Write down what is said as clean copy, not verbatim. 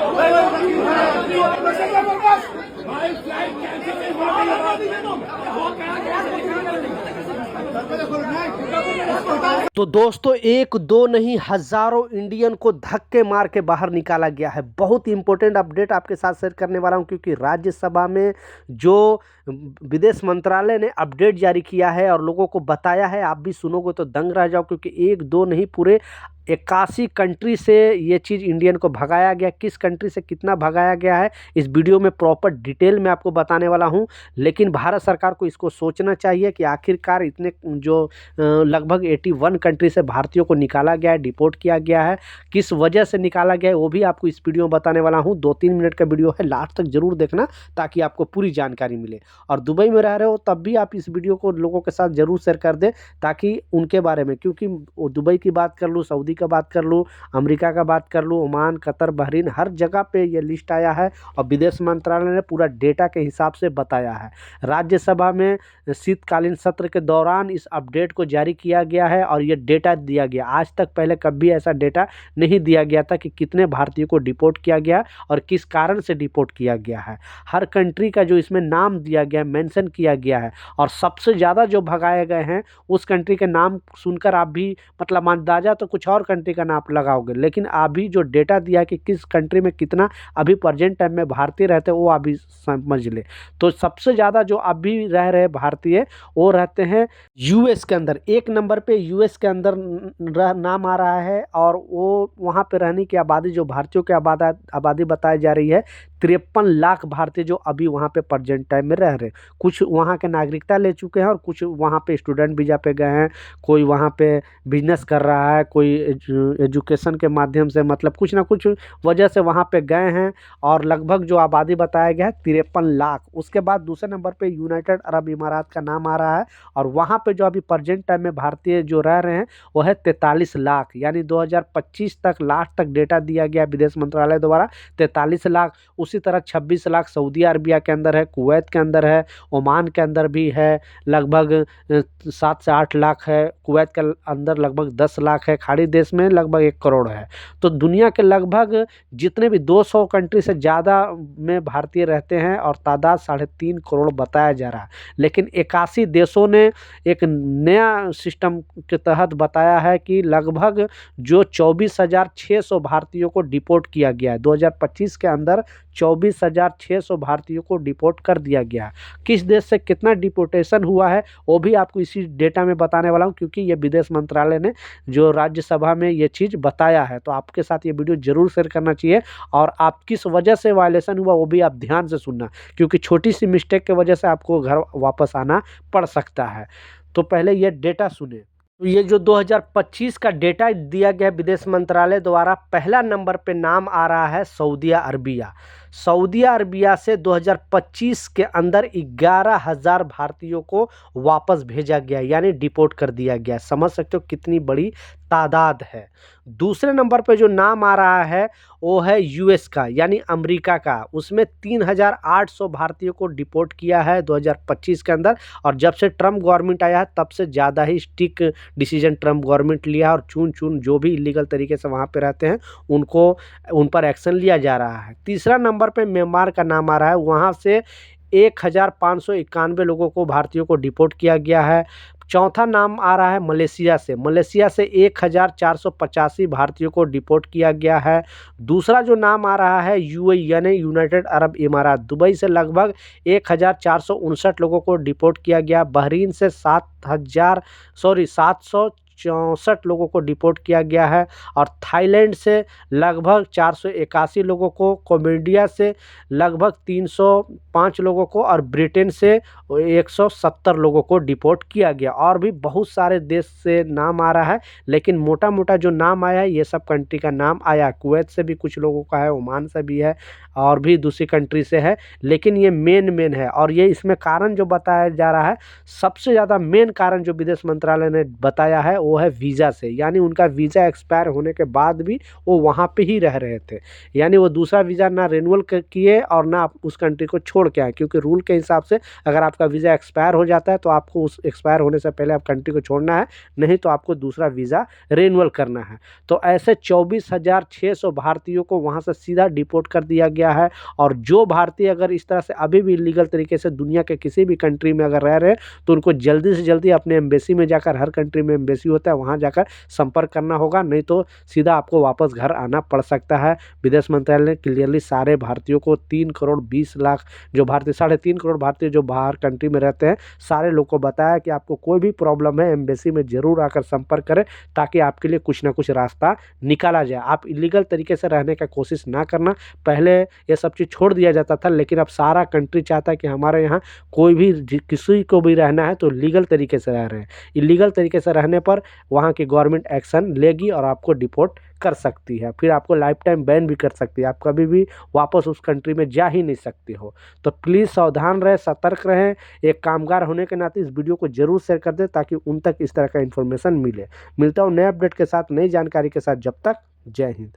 तो दोस्तों एक दो नहीं हजारों इंडियन को धक्के मार के बाहर निकाला गया है। बहुत इंपॉर्टेंट अपडेट आपके साथ शेयर करने वाला हूं, क्योंकि राज्यसभा में जो विदेश मंत्रालय ने अपडेट जारी किया है और लोगों को बताया है, आप भी सुनोगे तो दंग रह जाओ, क्योंकि एक दो नहीं पूरे 81 कंट्री से ये चीज़ इंडियन को भगाया गया। किस कंट्री से कितना भगाया गया है इस वीडियो में प्रॉपर डिटेल में आपको बताने वाला हूं। लेकिन भारत सरकार को इसको सोचना चाहिए कि आखिरकार इतने जो लगभग 81 कंट्री से भारतीयों को निकाला गया है, डिपोर्ट किया गया है, किस वजह से निकाला गया है वो भी आपको इस वीडियो में बताने वाला हूँ। 2-3 मिनट का वीडियो है, लास्ट तक जरूर देखना ताकि आपको पूरी जानकारी मिले। और दुबई में रह रहे हो तब भी आप इस वीडियो को लोगों के साथ जरूर शेयर कर दें, ताकि उनके बारे में, क्योंकि दुबई की बात कर लूँ, सऊदी का बात कर लूँ, अमेरिका का बात कर लूँ, ओमान, कतर, बहरीन, हर जगह पे ये लिस्ट आया है और विदेश मंत्रालय ने पूरा डेटा के हिसाब से बताया है। राज्यसभा में शीतकालीन सत्र के दौरान इस अपडेट को जारी किया गया है और ये डेटा दिया गया। आज तक पहले कभी ऐसा डेटा नहीं दिया गया था कि कितने भारतीयों को डिपोर्ट किया गया और किस कारण से डिपोर्ट किया गया है। हर कंट्री का जो इसमें नाम दिया गया, मेंशन किया गया है, और सबसे ज़्यादा जो भगाए गए हैं उस कंट्री के नाम सुनकर आप भी मतलब अंदाजा तो कुछ और कंट्री का नाम लगाओगे, लेकिन अभी जो डेटा दिया कि किस कंट्री में कितना अभी प्रेजेंट टाइम में भारतीय रहते हैं वो अभी समझ ले। तो सबसे ज़्यादा जो अभी रह रहे भारतीय वो रहते हैं यूएस के अंदर। एक नंबर पे यूएस के अंदर नाम आ रहा है, और वो वहाँ पे रहने की आबादी, जो भारतीयों की आबादी बताई जा रही है 53 लाख भारतीय जो अभी वहाँ पे प्रेजेंट टाइम में रह रहे हैं। कुछ वहाँ के नागरिकता ले चुके हैं और कुछ वहाँ पे स्टूडेंट वीज़ा पे गए हैं, कोई वहाँ पे बिजनेस कर रहा है, कोई एजुकेशन के माध्यम से, मतलब कुछ ना कुछ वजह से वहाँ पे गए हैं। और लगभग जो आबादी बताया गया है 53 लाख। उसके बाद दूसरे नंबर पे यूनाइटेड अरब इमारात का नाम आ रहा है, और वहाँ पे जो अभी प्रेजेंट टाइम में भारतीय जो रह रहे हैं वो है 43 लाख। यानी 2025 तक लास्ट तक डेटा दिया गया विदेश मंत्रालय द्वारा 43 लाख। उसी तरह 26 लाख सऊदी अरबिया के अंदर है, कुवैत के अंदर है, ओमान के अंदर भी है, लगभग 7 से 8 लाख है, कुवैत के अंदर लगभग 10 लाख है, खाड़ी देश में लगभग 1 करोड़ है। तो दुनिया के लगभग जितने भी 200 कंट्री से ज़्यादा में भारतीय रहते हैं और तादाद 3.5 करोड़ बताया जा रहा है। लेकिन 81 देशों ने एक नया सिस्टम के तहत बताया है कि लगभग जो 24,600 भारतीयों को डिपोर्ट किया गया है 2025 के अंदर, 24,600 भारतीयों को डिपोर्ट कर दिया गया है। किस देश से कितना डिपोर्टेशन हुआ है वो भी आपको इसी डेटा में बताने वाला हूँ, क्योंकि ये विदेश मंत्रालय ने जो राज्यसभा में ये चीज़ बताया है। तो आपके साथ ये वीडियो जरूर शेयर करना चाहिए, और आप किस वजह से वायलेशन हुआ वो भी आप ध्यान से सुनना, क्योंकि छोटी सी मिस्टेक की वजह से आपको घर वापस आना पड़ सकता है। तो पहले ये डेटा सुने। तो ये जो 2025 का डेटा दिया गया विदेश मंत्रालय द्वारा, पहला नंबर पे नाम आ रहा है सऊदी अरबिया। सऊदी अरबिया से 2025 के अंदर 11,000 भारतीयों को वापस भेजा गया, यानी डिपोर्ट कर दिया गया। समझ सकते हो कितनी बड़ी तादाद है। दूसरे नंबर पे जो नाम आ रहा है वो है यूएस का, यानी अमेरिका का। उसमें 3,800 भारतीयों को डिपोर्ट किया है 2025 के अंदर, और जब से ट्रम्प गवर्नमेंट आया है तब से ज़्यादा ही स्ट्रिक्ट डिसीजन ट्रम्प गवर्नमेंट लिया, और चुन जो भी इलीगल तरीके से वहाँ पे रहते हैं उन पर एक्शन लिया जा रहा है। तीसरा नंबर पे म्यांमार का नाम आ रहा है, वहाँ से 1,591 लोगों को, भारतीयों को डिपोर्ट किया गया है। चौथा नाम आ रहा है मलेशिया से। मलेशिया से 1,485 भारतीयों को डिपोर्ट किया गया है। दूसरा जो नाम आ रहा है यूएई, यानी यूनाइटेड अरब इमारात। दुबई से लगभग 1,459 लोगों को डिपोर्ट किया गया। बहरीन से 764 लोगों को डिपोर्ट किया गया है, और थाईलैंड से लगभग 481 लोगों को, कम्बोडिया से लगभग 305 लोगों को, और ब्रिटेन से 170 लोगों को डिपोर्ट किया गया। और भी बहुत सारे देश से नाम आ रहा है, लेकिन मोटा मोटा जो नाम आया है ये सब कंट्री का नाम आया। कुवैत से भी कुछ लोगों का है, ओमान से भी है, और भी दूसरी कंट्री से है, लेकिन ये मेन है। और ये इसमें कारण जो बताया जा रहा है, सबसे ज़्यादा मेन कारण जो विदेश मंत्रालय ने बताया है वो है वीज़ा से, यानी उनका वीज़ा एक्सपायर होने के बाद भी वो वहाँ पे ही रह रहे थे। यानी वो दूसरा वीज़ा ना रिन्यूअल किए और ना आप उस कंट्री को छोड़ के आए, क्योंकि रूल के हिसाब से अगर आपका वीज़ा एक्सपायर हो जाता है तो आपको उस एक्सपायर होने से पहले आप कंट्री को छोड़ना है, नहीं तो आपको दूसरा वीज़ा रिन्यूअल करना है। तो ऐसे 24,600 भारतीयों को वहाँ से सीधा डिपोर्ट कर दिया गया है। और जो भारतीय अगर इस तरह से अभी भी इलीगल तरीके से दुनिया के किसी भी कंट्री में अगर रह रहे हैं, तो उनको जल्दी से जल्दी अपने एम्बेसी में जाकर, हर कंट्री में एम्बेसी होता है, वहाँ जाकर संपर्क करना होगा, नहीं तो सीधा आपको वापस घर आना पड़ सकता है। विदेश मंत्रालय ने क्लियरली सारे भारतीयों को 3 करोड़ 20 लाख जो भारतीय, 3.5 करोड़ भारतीय जो बाहर कंट्री में रहते हैं, सारे लोग को बताया कि आपको कोई भी प्रॉब्लम है एम्बेसी में ज़रूर आकर संपर्क करें, ताकि आपके लिए कुछ ना कुछ रास्ता निकाला जाए। आप इलीगल तरीके से रहने का कोशिश ना करना। पहले ये सब चीज़ छोड़ दिया जाता था, लेकिन अब सारा कंट्री चाहता है कि हमारे यहाँ कोई भी किसी को भी रहना है तो लीगल तरीके से रह रहे हैं। इलीगल तरीके से रहने पर वहाँ की गवर्नमेंट एक्शन लेगी और आपको डिपोर्ट कर सकती है, फिर आपको लाइफ टाइम बैन भी कर सकती है, आप कभी भी वापस उस कंट्री में जा ही नहीं सकते हो। तो प्लीज़ सावधान रहें, सतर्क रहें। एक कामगार होने के नाते इस वीडियो को ज़रूर शेयर कर दें, ताकि उन तक इस तरह का इन्फॉर्मेशन मिले। मिलता हूँ नए अपडेट के साथ, नई जानकारी के साथ। जब तक, जय हिंद।